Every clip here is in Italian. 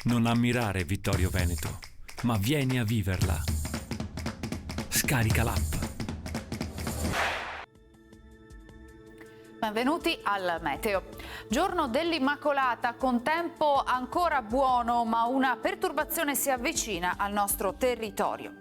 Non ammirare Vittorio Veneto, ma vieni a viverla. Scarica l'app. Benvenuti al Meteo. Giorno dell'Immacolata con tempo ancora buono, ma una perturbazione si avvicina al nostro territorio.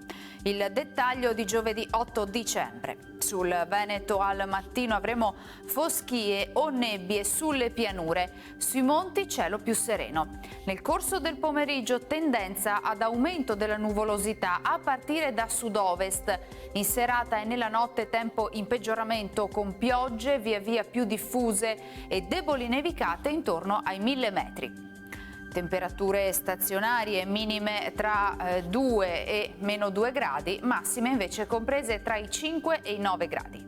Il dettaglio di giovedì 8 dicembre. Sul Veneto al mattino avremo foschie o nebbie sulle pianure, sui monti cielo più sereno. Nel corso del pomeriggio tendenza ad aumento della nuvolosità a partire da sud-ovest. In serata e nella notte tempo in peggioramento con piogge via via più diffuse e deboli nevicate intorno ai 1000 metri. Temperature stazionarie minime tra 2 e meno 2 gradi, massime invece comprese tra i 5 e i 9 gradi.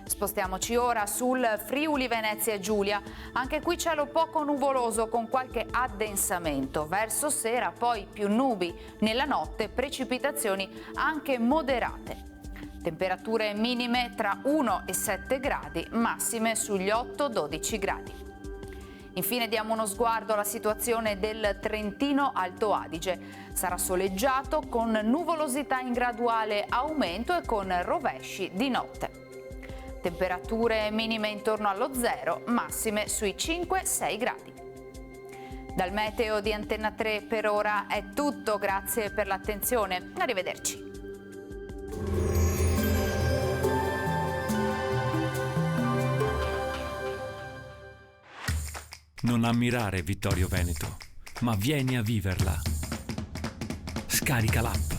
Spostiamoci ora sul Friuli Venezia Giulia, anche qui cielo poco nuvoloso con qualche addensamento, verso sera poi più nubi, nella notte precipitazioni anche moderate. Temperature minime tra 1 e 7 gradi, massime sugli 8-12 gradi. Infine diamo uno sguardo alla situazione del Trentino Alto Adige. Sarà soleggiato con nuvolosità in graduale aumento e con rovesci di notte. Temperature minime intorno allo 0, massime sui 5-6 gradi. Dal meteo di Antenna 3 per ora è tutto, grazie per l'attenzione. Arrivederci. Non ammirare Vittorio Veneto, ma vieni a viverla. Scarica l'app.